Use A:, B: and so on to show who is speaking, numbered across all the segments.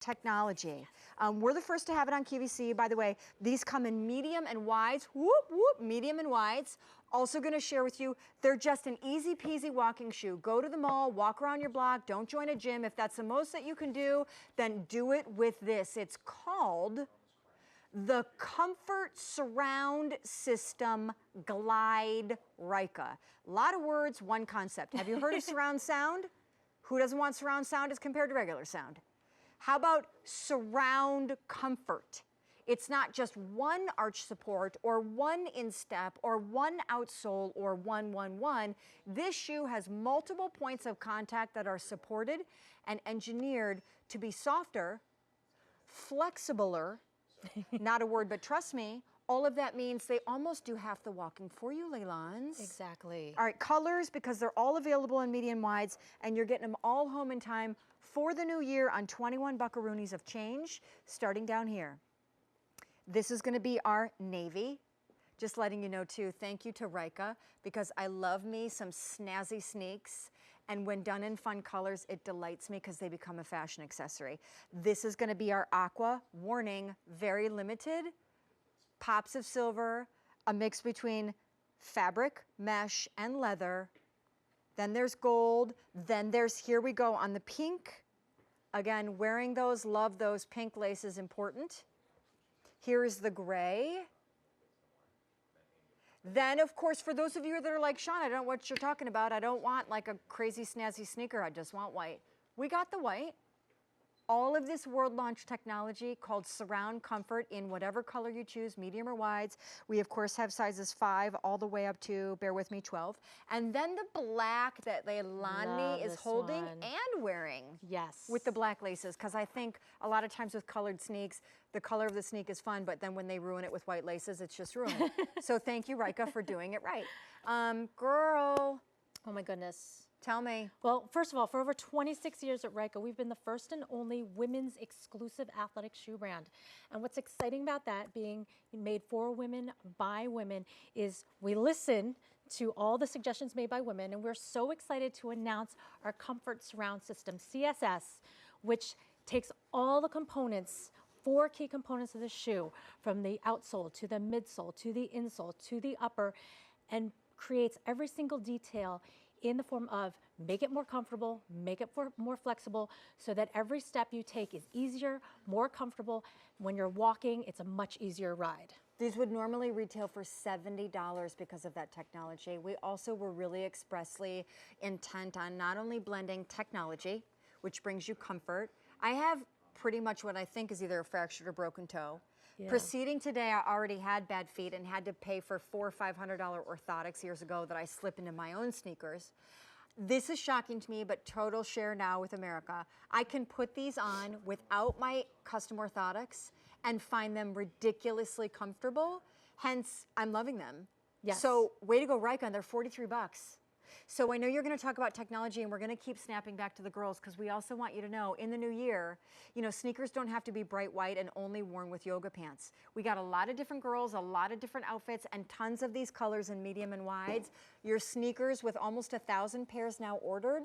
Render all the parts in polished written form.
A: technology. We're the first to have it on QVC. By the way, these come in medium and wides. Whoop, whoop, medium and wides. Also gonna share with you, they're just an easy peasy walking shoe. Go to the mall, walk around your block, don't join a gym. If that's the most that you can do, then do it with this. It's called the Comfort Surround System Glide Ryka. A lot of words, one concept. Have you heard of surround sound? Who doesn't want surround sound as compared to regular sound? How about surround comfort? It's not just one arch support or one instep or one outsole or one. This shoe has multiple points of contact that are supported and engineered to be softer, flexibler, not a word, but trust me, all of that means they almost do half the walking for you, Leilans.
B: Exactly.
A: All right, colors, because they're all available in medium wides, and you're getting them all home in time for the new year on 21 buckaroonies of change, starting down here. This is gonna be our navy. Just letting you know too, thank you to Ryka, because I love me some snazzy sneaks. And when done in fun colors, it delights me because they become a fashion accessory. This is gonna be our aqua, warning, very limited, pops of silver, a mix between fabric, mesh, and leather. Then there's gold, then there's, here we go on the pink. Again, wearing those, love those, pink lace is important. Here is the gray. Then, of course, for those of you that are like, Shawn, I don't know what you're talking about. I don't want like a crazy snazzy sneaker. I just want white. We got the white. All of this world launch technology called Surround Comfort in whatever color you choose, medium or wides. We, of course, have sizes 5 all the way up to, bear with me, 12. And then the black that Leilani is holding and wearing.
B: Yes.
A: With the black laces, because I think a lot of times with colored sneaks, the color of the sneak is fun, but then when they ruin it with white laces, it's just ruined. So thank you, Ryka, for doing it right. Girl.
B: Oh my goodness.
A: Tell me.
B: Well, first of all, for over 26 years at Ryka, we've been the first and only women's exclusive athletic shoe brand. And what's exciting about that, being made for women, by women, is we listen to all the suggestions made by women, and we're so excited to announce our Comfort Surround System, CSS, which takes all the components, 4 key components of the shoe, from the outsole to the midsole to the insole to the upper, and creates every single detail in the form of make it more comfortable, make it more flexible, so that every step you take is easier, more comfortable. When you're walking, it's a much easier ride.
A: These would normally retail for $70 because of that technology. We also were really expressly intent on not only blending technology, which brings you comfort. I have pretty much what I think is either a fractured or broken toe. Yeah. Preceding today, I already had bad feet and had to pay for $400 or $500 orthotics years ago that I slip into my own sneakers. This is shocking to me, but total share now with America. I can put these on without my custom orthotics and find them ridiculously comfortable. Hence, I'm loving them.
B: Yes.
A: So way to go, Ryka, and they're 43 bucks. So I know you're going to talk about technology, and we're going to keep snapping back to the girls, because we also want you to know in the new year, you know, sneakers don't have to be bright white and only worn with yoga pants. We got a lot of different girls, a lot of different outfits, and tons of these colors in medium and wides. Your sneakers, with almost 1,000 pairs now ordered,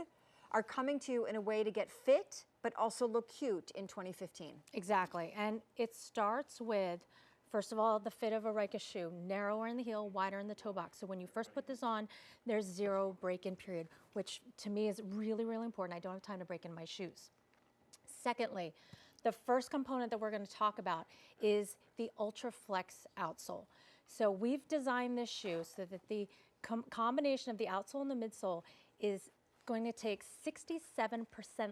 A: are coming to you in a way to get fit, but also look cute in 2015.
B: Exactly. And it starts with, first of all, the fit of a Ryka shoe, narrower in the heel, wider in the toe box. So when you first put this on, there's 0 break-in period, which to me is really, really important. I don't have time to break in my shoes. Secondly, the first component that we're going to talk about is the Ultra Flex outsole. So we've designed this shoe so that the combination of the outsole and the midsole is going to take 67%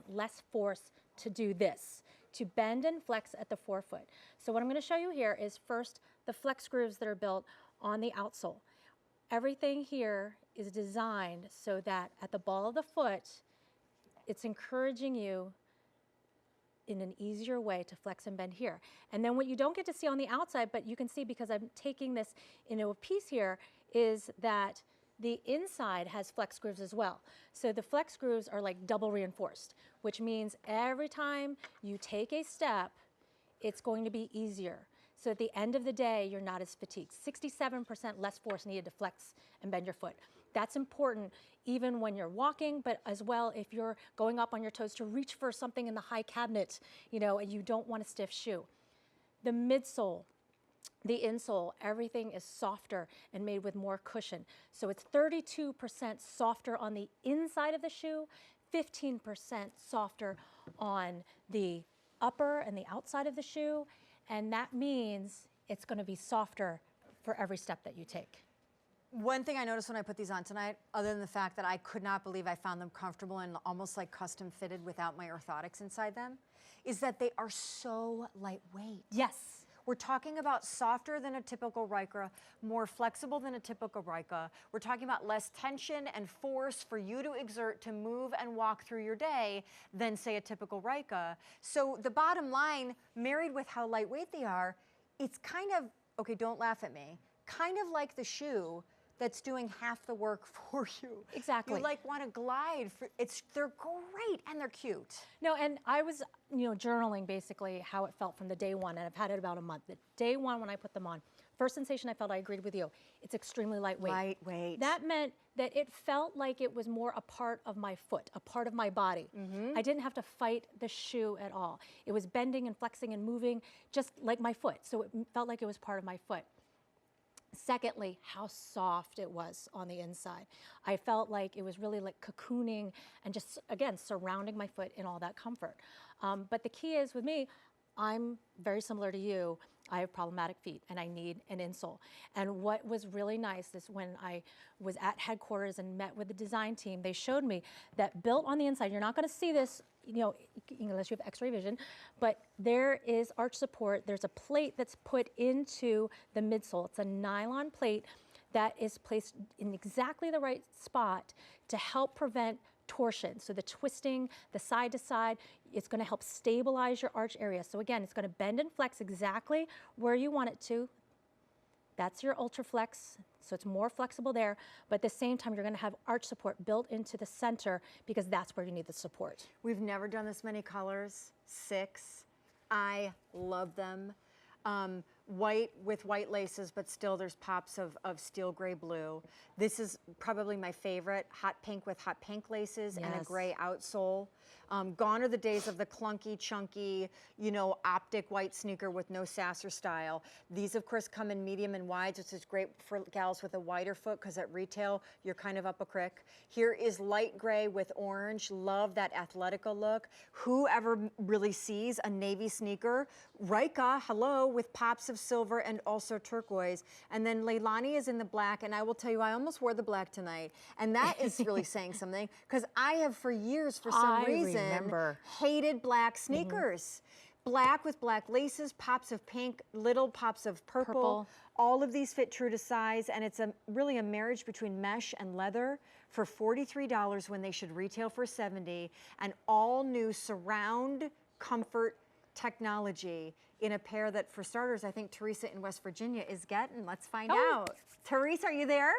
B: less force to do this, to bend and flex at the forefoot. So what I'm going to show you here is first the flex grooves that are built on the outsole. Everything here is designed so that at the ball of the foot, it's encouraging you in an easier way to flex and bend here. And then what you don't get to see on the outside, but you can see because I'm taking this into a piece here, is that the inside has flex grooves as well. So the flex grooves are like double reinforced, which means every time you take a step, it's going to be easier. So at the end of the day, you're not as fatigued. 67% less force needed to flex and bend your foot. that's important even when you're walking, but as well if you're going up on your toes to reach for something in the high cabinet, you know, and you don't want a stiff shoe. The midsole, the insole, everything is softer and made with more cushion. So it's 32% softer on the inside of the shoe, 15% softer on the upper and the outside of the shoe, and that means it's going to be softer for every step that you take.
A: One thing I noticed when I put these on tonight, other than the fact that I could not believe I found them comfortable and almost like custom fitted without my orthotics inside them, is that they are so lightweight.
B: Yes.
A: We're talking about softer than a typical Ryka, more flexible than a typical Ryka. We're talking about less tension and force for you to exert to move and walk through your day than, say, a typical Ryka. So the bottom line, married with how lightweight they are, it's kind of, okay, don't laugh at me, kind of like the shoe that's doing half the work for you.
B: Exactly.
A: You like want to glide. They're great and they're cute.
B: No, and I was, you know, journaling basically how it felt from the day one, and I've had it about a month. The day one when I put them on, first sensation I felt, I agreed with you, it's extremely lightweight.
A: Lightweight.
B: That meant that it felt like it was more a part of my foot, a part of my body. I didn't have to fight the shoe at all. It was bending and flexing and moving just like my foot, so it felt like it was part of my foot. Secondly, how soft it was on the inside. I felt like it was really like cocooning and just, again, surrounding my foot in all that comfort. But the key is with me, I'm very similar to you. I have problematic feet and I need an insole. And what was really nice is when I was at headquarters and met with the design team, they showed me that built on the inside, you're not going to see this, you know, unless you have x-ray vision, but there is arch support. There's a plate that's put into the midsole. It's a nylon plate that is placed in exactly the right spot to help prevent torsion. So the twisting, the side to side, it's going to help stabilize your arch area. So again, it's going to bend and flex exactly where you want it to. That's your ultra flex, so it's more flexible there, but at the same time, you're gonna have arch support built into the center because that's where you need the support.
A: We've never done this many colors, 6. I love them. White with white laces, but still there's pops of steel gray blue. This is probably my favorite, hot pink with hot pink laces and a gray outsole. Gone are the days of the clunky, chunky, you know, optic white sneaker with no sass or style. These, of course, come in medium and wides, which is great for gals with a wider foot because at retail, you're kind of up a crick. Here is light gray with orange. Love that Athletico look. Whoever really sees a navy sneaker, Ryka, hello, with pops of silver and also turquoise. And then Leilani is in the black, and I will tell you, I almost wore the black tonight. And that is really saying something because I have for years, for some reason, hated black sneakers. Black with black laces, pops of pink, little pops of purple. All of these fit true to size, and it's really a marriage between mesh and leather for $43 when they should retail for $70, and all new surround comfort technology in a pair that, for starters, I think Teresa in West Virginia is getting. Let's find out. Teresa, are you there?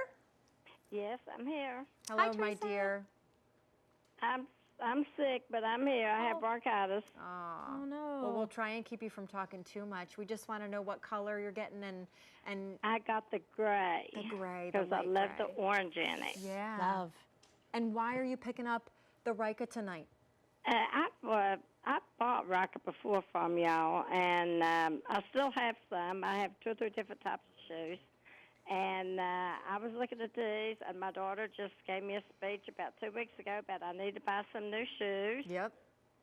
C: Yes, I'm here.
A: Hello,
B: Hi,
A: my
B: Teresa.
A: dear.
C: I'm sick, but I'm here. I have bronchitis.
B: Oh no.
A: Well, we'll try and keep you from talking too much. We just want to know what color you're getting and
C: I got the gray.
A: the gray,
C: because I
A: light
C: love the
A: gray.
C: orange in it.
A: Yeah.
B: Love.
A: And why are you picking up the Ryka tonight?
C: I bought Ryka before from y'all, and I still have some. I have 2 or 3 different types of shoes. And I was looking at these, and my daughter just gave me a speech about 2 weeks ago about I need to buy some new shoes.
A: Yep.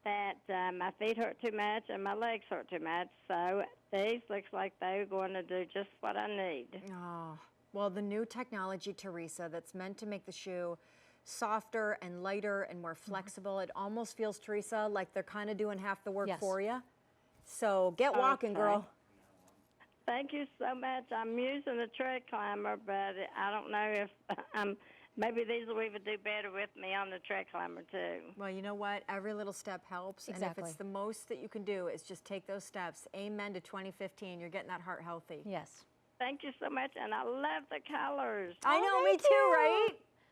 C: That my feet hurt too much and my legs hurt too much. So these looks like they're going to do just what I need.
A: Oh, well, the new technology, Teresa, that's meant to make the shoe softer and lighter and more flexible. It almost feels, Teresa, like they're kind of doing half the work for you. So get walking, girl.
C: Thank you so much. I'm using the tread climber, but I don't know if maybe these will even do better with me on the tread climber too.
A: Well, you know what? Every little step helps. And if it's the most that you can do is just take those steps. Amen to 2015. You're getting that heart healthy.
B: Yes.
C: Thank you so much, and I love the colors.
A: I know, me too, right?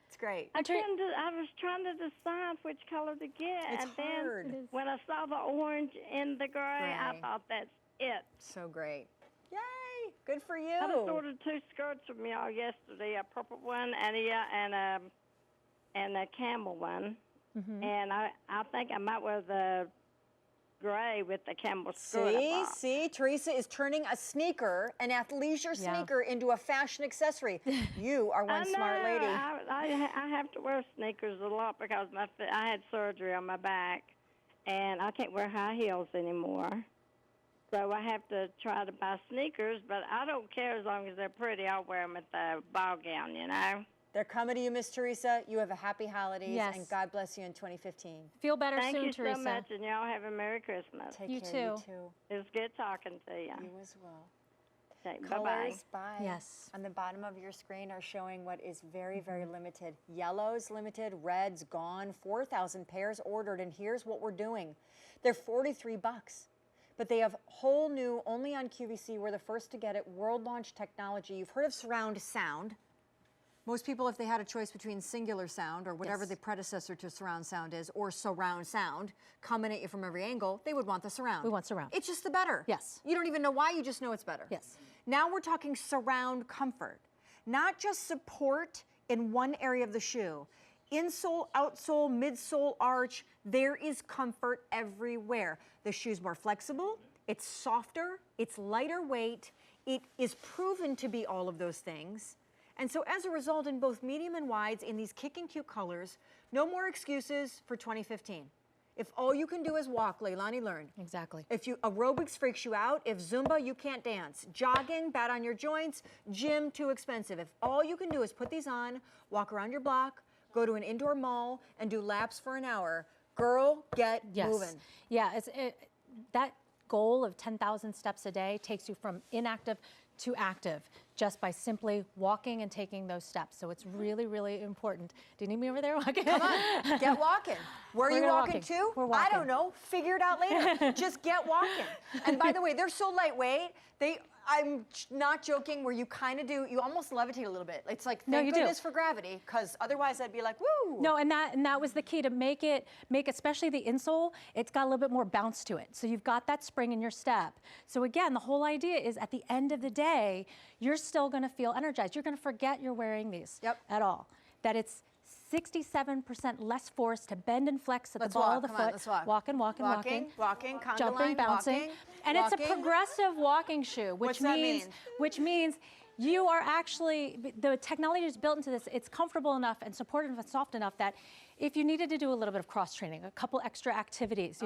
A: It's great.
C: I was trying to decide which color to get,
A: It's
C: and
A: hard.
C: then when I saw the orange in the gray, I thought that's it.
A: So great. Yay! Good for you.
C: I just ordered 2 skirts from y'all yesterday, a purple one and a camel one. And I think I might wear the gray with the camel skirt.
A: See, Teresa is turning a sneaker, an athleisure sneaker, into a fashion accessory. You are one smart lady.
C: I have to wear sneakers a lot because I had surgery on my back, and I can't wear high heels anymore. So I have to try to buy sneakers, but I don't care as long as they're pretty. I'll wear them with the ball gown, you know.
A: They're coming to you, Miss Teresa. You have a happy holidays, and God bless you in 2015.
B: Feel better
C: Thank
B: soon,
C: you
B: Teresa.
C: so much, and y'all have a Merry Christmas.
A: Take
B: You
A: care,
B: too.
A: You too.
C: It was good talking to you.
A: You as well.
C: Okay, bye-bye.
A: Bye.
B: Yes.
A: On the bottom of your screen are showing what is very, very limited. Yellows limited, reds gone, 4,000 pairs ordered, and here's what we're doing. They're $43. But they have whole new, only on QVC. We're the first to get it, world launch technology. You've heard of surround sound. Most people, if they had a choice between singular sound or whatever the predecessor to surround sound is, or surround sound, coming at you from every angle, they would want the surround.
B: We want surround.
A: It's just the better.
B: Yes.
A: You don't even know why, you just know it's better.
B: Yes.
A: Now we're talking surround comfort, not just support in one area of the shoe. Insole, outsole, midsole, arch, there is comfort everywhere. The shoe's more flexible, it's softer, it's lighter weight, it is proven to be all of those things. And so as a result, in both medium and wides, in these kicking cute colors, no more excuses for 2015. If all you can do is walk, Leilani learned.
B: Exactly.
A: If aerobics freaks you out, if Zumba, you can't dance. Jogging, bad on your joints. Gym, too expensive. If all you can do is put these on, walk around your block, go to an indoor mall, and do laps for an hour, girl, get moving.
B: Yeah, that goal of 10,000 steps a day takes you from inactive to active just by simply walking and taking those steps. So it's really, really important. Do you need me over there walking?
A: Come on, get walking. Where are you walking to?
B: We're walking.
A: I don't know. Figure it out later. Just get walking. And by the way, they're so lightweight. I'm not joking, where you kind of do, you almost levitate a little bit. It's like, thank goodness for gravity, because otherwise I'd be like, woo.
B: No, and that was the key to make especially the insole, it's got a little bit more bounce to it. So you've got that spring in your step. So again, the whole idea is at the end of the day, you're still gonna feel energized. You're gonna forget you're wearing these at all. That it's 67% less force to bend and flex at the ball of the foot.
A: Let's walk.
B: Walking,
A: conga
B: jumping,
A: line,
B: bouncing.
A: walking,
B: and it's a progressive walking shoe, which means you are actually, the technology is built into this, it's comfortable enough and supportive and soft enough that if you needed to do a little bit of cross training, a couple extra activities,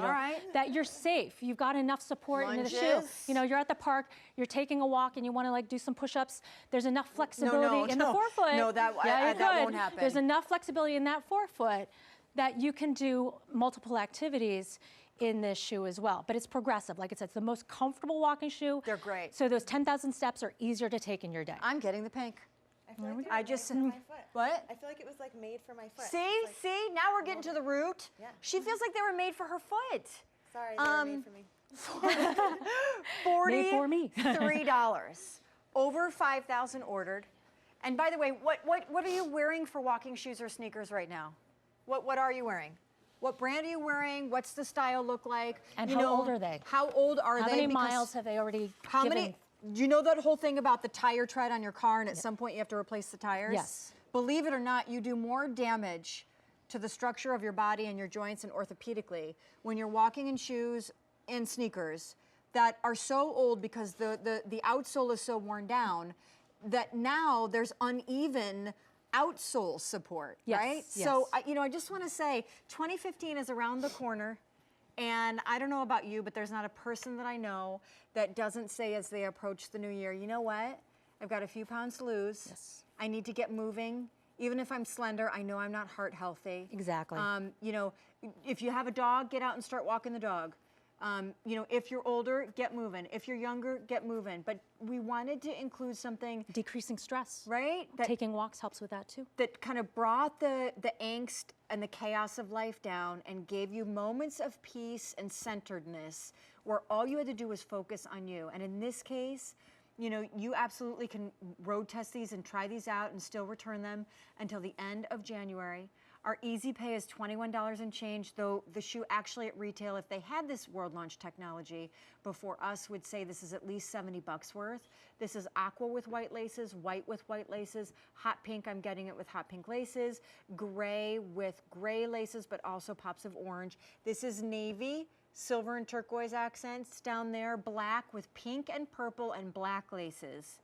B: that you're safe. You've got enough support in the shoe. You know, you're at the park, you're taking a walk and you want to like do some push-ups. There's enough flexibility in the forefoot.
A: No, that won't happen.
B: There's enough flexibility in that forefoot that you can do multiple activities in this shoe as well. But it's progressive. Like I said, it's the most comfortable walking shoe.
A: They're great.
B: So those 10,000 steps are easier to take in your day.
A: I'm getting the pink.
D: I feel like I just my foot.
A: What?
D: I feel like it was like made for my foot.
A: See, now we're getting to the root.
D: Yeah.
A: She feels like they were made for her foot.
D: Sorry, they were made for me.
B: Made for me.
A: $43. Over 5,000 ordered. And by the way, what are you wearing for walking shoes or sneakers right now? What are you wearing? What brand are you wearing? What's the style look like?
B: And how old are they?
A: How old are
B: How
A: they?
B: many miles have they already
A: How
B: given?
A: many? Do you know that whole thing about the tire tread on your car, and at some point you have to replace the tires?
B: Yes.
A: Believe it or not, you do more damage to the structure of your body and your joints and orthopedically when you're walking in shoes and sneakers that are so old because the outsole is so worn down that now there's uneven outsole support, right?
B: Yes.
A: So, I just want to say 2015 is around the corner. And I don't know about you, but there's not a person that I know that doesn't say as they approach the new year, you know what? I've got a few pounds to lose.
B: Yes.
A: I need to get moving. Even if I'm slender, I know I'm not heart healthy.
B: Exactly.
A: If you have a dog, get out and start walking the dog. If you're older, get moving. If you're younger, get moving. But we wanted to include something.
B: Decreasing stress.
A: Right?
B: Taking walks helps with that too.
A: That kind of brought the angst and the chaos of life down and gave you moments of peace and centeredness where all you had to do was focus on you. And in this case, you absolutely can road test these and try these out and still return them until the end of January. Our easy pay is $21 and change, though the shoe actually at retail, if they had this world launch technology before us, would say this is at least 70 bucks worth. This is aqua with white laces, white with white laces, hot pink, I'm getting it with hot pink laces, gray with gray laces, but also pops of orange. This is navy, silver and turquoise accents down there, black with pink and purple and black laces.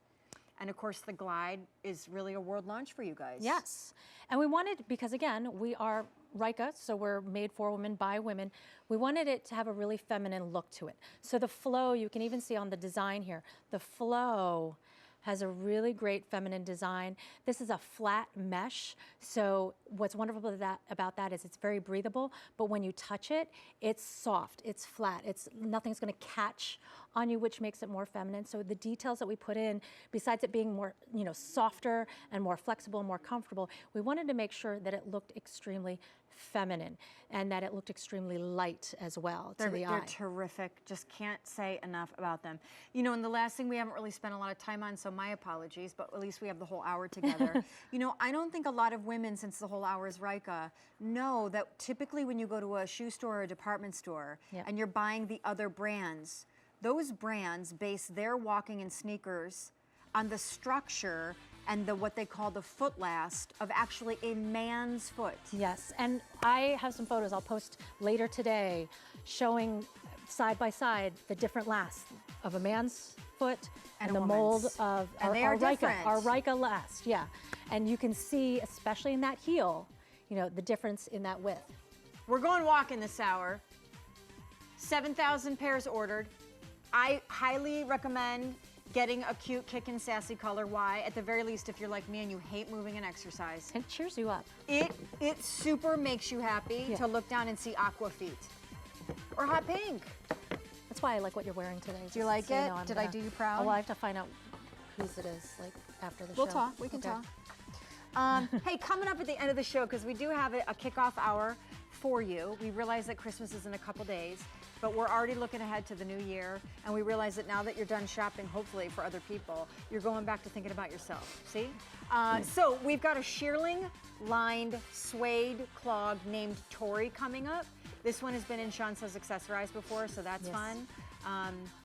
A: And of course, the Glide is really a world launch for you guys.
B: Yes. And we wanted, because again, we are Ryka, so we're made for women by women. We wanted it to have a really feminine look to it. So the flow, you can even see on the design here, the flow has a really great feminine design. This is a flat mesh, so what's wonderful about that is it's very breathable, but when you touch it, it's soft, it's flat, nothing's gonna catch on you, which makes it more feminine. So the details that we put in, besides it being more, softer and more flexible and more comfortable, we wanted to make sure that it looked extremely feminine and that it looked extremely light as well to the eye.
A: They're terrific. Just can't say enough about them. And the last thing we haven't really spent a lot of time on, so my apologies, but at least we have the whole hour together. I don't think a lot of women, since the whole hour is Ryka, know that typically when you go to a shoe store or a department store and you're buying the other brands, those brands base their walking and sneakers on the structure and what they call the foot last of actually a man's foot.
B: Yes, and I have some photos I'll post later today showing side by side the different lasts of a man's foot and the mold of our Ryka last, yeah. And you can see, especially in that heel, the difference in that width.
A: We're going walking this hour. 7,000 pairs ordered. I highly recommend getting a cute, kickin' sassy color. Why? At the very least, if you're like me and you hate moving and exercise.
B: It cheers you up.
A: It super makes you happy to look down and see aqua feet. Or hot pink.
B: That's why I like what you're wearing today.
A: Do you like it? Did I do you proud?
B: Oh, well, I have to find out whose it is, after the show.
A: We'll talk. We can talk. Hey, coming up at the end of the show, because we do have a kickoff hour for you. We realize that Christmas is in a couple days, but we're already looking ahead to the new year, and we realize that now that you're done shopping, hopefully for other people, you're going back to thinking about yourself. See? So we've got a shearling lined suede clog named Tori coming up. This one has been in Shawn Says Accessorize before, so that's fun.